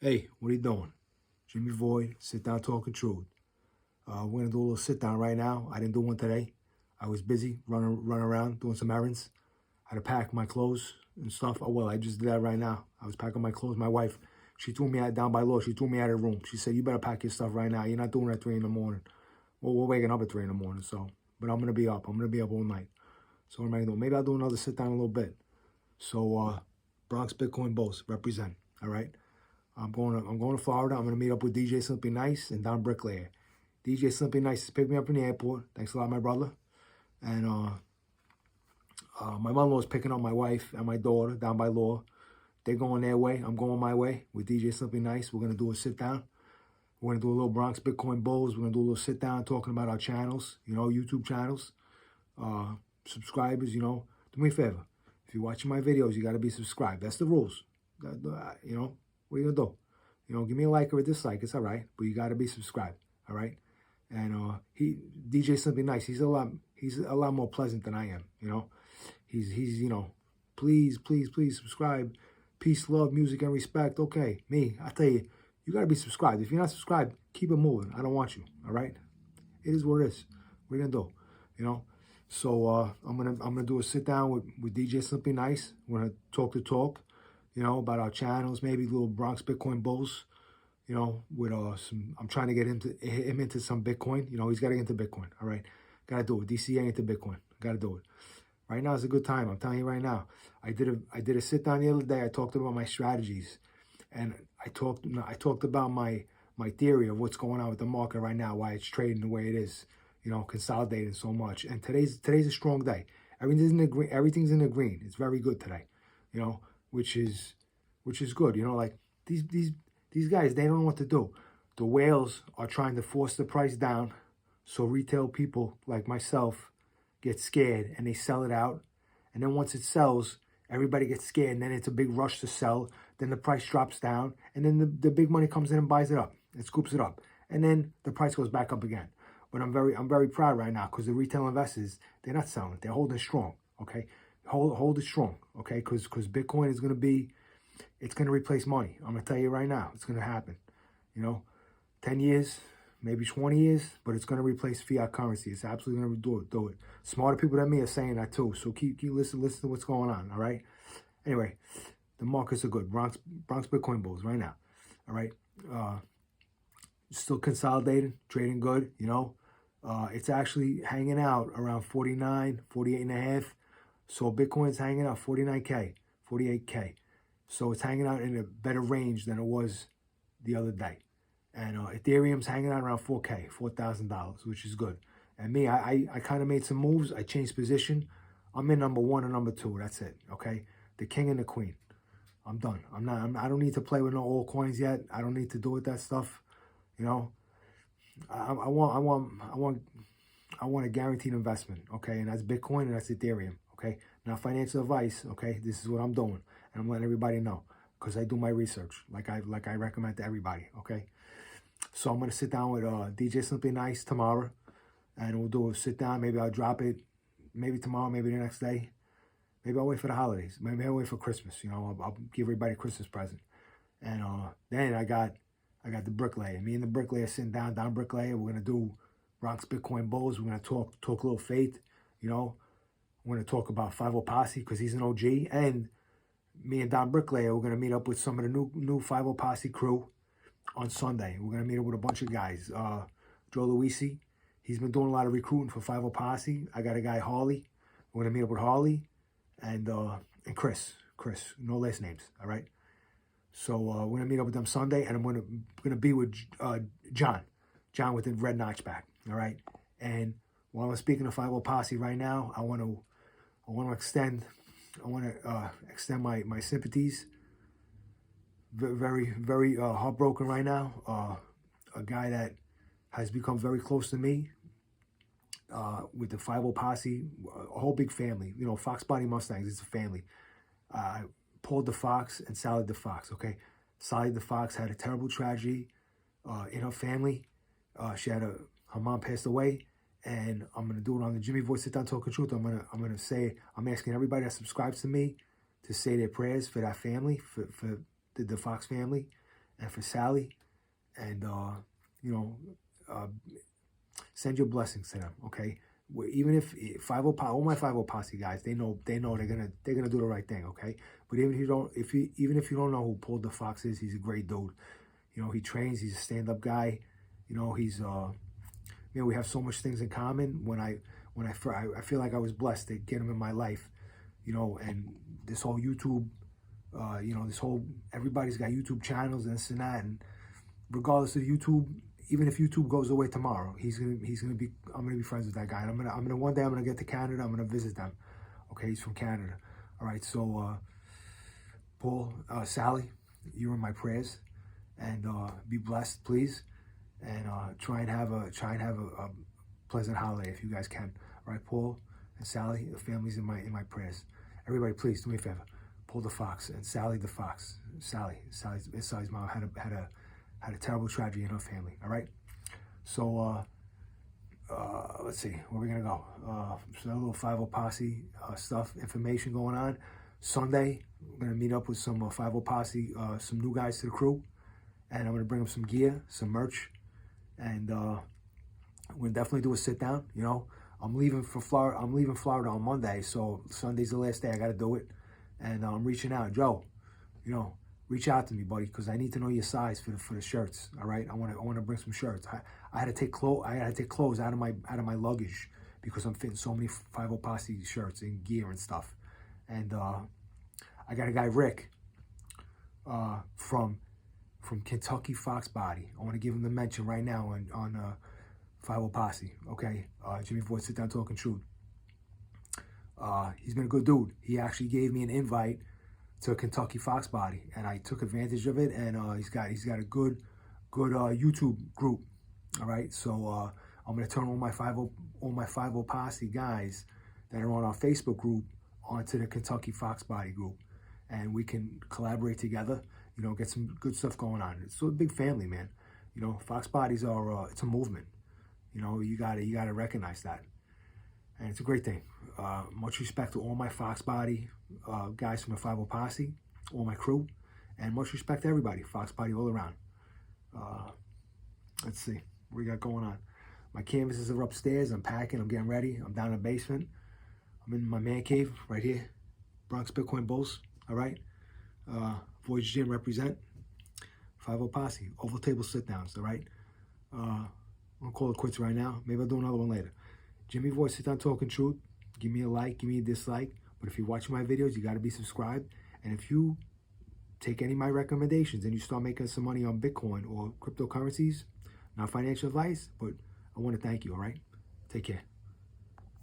Hey, what are you doing? Jimmy Void, Sit Down Talking Truth. We're gonna do a little sit down right now. I didn't do one today. I was busy running around doing some errands. I had to pack my clothes and stuff. Oh well, I just did that right now. I was packing my clothes. My wife, she threw me out down by law. She threw me out of the room. She said, "You better pack your stuff right now. You're not doing it at 3 in the morning." Well, we're waking up at 3 in the morning, so. But I'm gonna be up. I'm gonna be up all night. So what am I gonna do? Maybe I'll do another sit down in a little bit. So Bronx Bitcoin Bulls represent. All right. I'm going to Florida. I'm going to meet up with DJ SimplyNice and Don Bricklayer. DJ SimplyNice has picked me up in the airport. Thanks a lot, my brother. And my mother-in-law is picking up my wife and my daughter down by law. They're going their way. I'm going my way with DJ SimplyNice. We're going to do a sit-down. We're going to do a little Bronx Bitcoin Bulls. We're going to do a little sit-down talking about our channels, YouTube channels. Subscribers, do me a favor. If you're watching my videos, you got to be subscribed. That's the rules. What are you going to do? Give me a like or a dislike. It's all right. But you got to be subscribed. All right? And DJ SimplyNice, he's a lot more pleasant than I am, He's please subscribe. Peace, love, music, and respect. Okay, me, I tell you, you got to be subscribed. If you're not subscribed, keep it moving. I don't want you, all right? It is what it is. What are you going to do, So I'm gonna do a sit down with DJ SimplyNice. We're gonna talk the talk, about our channels, maybe little Bronx Bitcoin Bulls, with some. I'm trying to get him into some Bitcoin. He's got to get into Bitcoin. All right, gotta do it. DCA into Bitcoin. Gotta do it. Right now is a good time. I'm telling you right now. I did a sit down the other day. I talked about my strategies, and I talked about my theory of what's going on with the market right now, why it's trading the way it is. Consolidating so much. And today's a strong day. Everything's in the green. Everything's in the green. It's very good today. Which is good. Like these guys, they don't know what to do. The whales are trying to force the price down, so retail people like myself get scared and they sell it out. And then once it sells, everybody gets scared, and then it's a big rush to sell. Then the price drops down, and then the big money comes in and buys it up and scoops it up, and then the price goes back up again. But I'm very proud right now because the retail investors, they're not selling. They're holding strong, okay? Hold it strong, okay? Because Bitcoin is going to it's going to replace money. I'm going to tell you right now, it's going to happen. 10 years, maybe 20 years, but it's going to replace fiat currency. It's absolutely going to do it. Smarter people than me are saying that too. So keep listen to what's going on, all right? Anyway, the markets are good. Bronx Bitcoin Bulls right now, all right? Still consolidating, trading good, It's actually hanging out around 49, 48 and a half. So Bitcoin's hanging out 49K, 48K. So it's hanging out in a better range than it was the other day. And Ethereum's hanging out around 4K, $4,000, which is good. And me, I kind of made some moves. I changed position. I'm in number 1 and number 2. That's it, okay? The king and the queen. I'm done. I don't need to play with no old coins yet. I don't need to do with that stuff, I want a guaranteed investment, okay? And that's Bitcoin and that's Ethereum, okay? Now, financial advice, okay? This is what I'm doing, and I'm letting everybody know because I do my research, like I recommend to everybody, okay? So I'm gonna sit down with DJ SimplyNice tomorrow, and we'll do a sit down. Maybe I'll drop it, maybe tomorrow, maybe the next day. Maybe I'll wait for the holidays. Maybe I'll wait for Christmas. I'll give everybody a Christmas present, and then I got the Bricklayer. Me and the Bricklayer sitting down Bricklayer. We're gonna do Bronx Bitcoin Bulls. We're gonna talk a little faith. We're gonna talk about fiveOposse because he's an OG. And me and Don Bricklayer, we're gonna meet up with some of the new fiveOposse crew on Sunday. We're gonna meet up with a bunch of guys. Joe Luisi, he's been doing a lot of recruiting for fiveOposse. I got a guy Harley. We're gonna meet up with Harley and Chris, no last names. All right. So we're gonna meet up with them Sunday, and I'm gonna be with John with the red notchback. All right. And while I'm speaking of fiveOposse right now, I want to extend my sympathies. Very heartbroken right now. A guy that has become very close to me. With the fiveOposse, a whole big family. Fox Body Mustangs. It's a family. Paul the Fox and Sally the Fox, okay? Sally the Fox had a terrible tragedy in her family. Her mom passed away, and I'm gonna do it on the Jimmy Voice Sit Down Talking Truth. I'm asking everybody that subscribes to me to say their prayers for that family, for the Fox family, and for Sally, and you know, send your blessings to them. Okay, even if all my fiveOposse guys, they know they're gonna do the right thing. Okay, but even if you don't know who Paul the Fox is, he's a great dude. You know, he trains. He's a stand-up guy. You know, he's we have so much things in common. When I feel like I was blessed to get him in my life. You know, and this whole YouTube, you know, everybody's got YouTube channels and this and that, and regardless of YouTube, even if YouTube goes away tomorrow, I'm gonna be friends with that guy. And I'm gonna one day I'm gonna get to Canada. I'm gonna visit them. Okay, he's from Canada. All right, so Paul, Sally, you're in my prayers, and be blessed, please, and try and have a pleasant holiday if you guys can. All right, Paul and Sally, the family's in my prayers. Everybody, please do me a favor. Paul the Fox and Sally the Fox. Sally's mom had a terrible tragedy in her family. All right, so let's see where we're gonna go. So a little fiveOposse stuff, information going on. Sunday, we're gonna meet up with some fiveOposse, some new guys to the crew, and I'm gonna bring them some gear, some merch, and we're gonna definitely do a sit down. You know, I'm leaving Florida on Monday, so Sunday's the last day. I gotta do it, and I'm reaching out, Joe. You know, reach out to me, buddy, because I need to know your size for the shirts. All right, I want to bring some shirts. I had to take clothes out of my luggage because I'm fitting so many fiveOposse shirts and gear and stuff. And I got a guy, Rick, from Kentucky Fox Body. I want to give him the mention right now on fiveOposse. Okay, Jimmy Voice, Sit Down, Talking Truth. He's been a good dude. He actually gave me an invite to Kentucky Fox Body, and I took advantage of it. And he's got a good YouTube group. All right, so I'm gonna turn all my fiveOposse guys that are on our Facebook group onto the Kentucky Fox Body group, and we can collaborate together. You know, get some good stuff going on. It's a big family, man. You know, Fox Bodies are it's a movement. You know, you gotta recognize that, and it's a great thing. Much respect to all my Fox Body guys from the fiveOposse, all my crew, and much respect to everybody, Fox Body all around. Let's see what we got going on. My canvases are upstairs. I'm packing. I'm getting ready. I'm down in the basement. I'm in my man cave right here, Bronx Bitcoin Bulls. All right, Voyage Gym represent. fiveOposse, Oval Table Sit Downs. All right. I'm gonna call it quits right now. Maybe I'll do another one later. Jimmy Voice, Sit Down, Talking Truth. Give me a like, give me a dislike. But if you're watching my videos, you got to be subscribed. And if you take any of my recommendations and you start making some money on Bitcoin or cryptocurrencies, not financial advice, but I want to thank you, all right? Take care.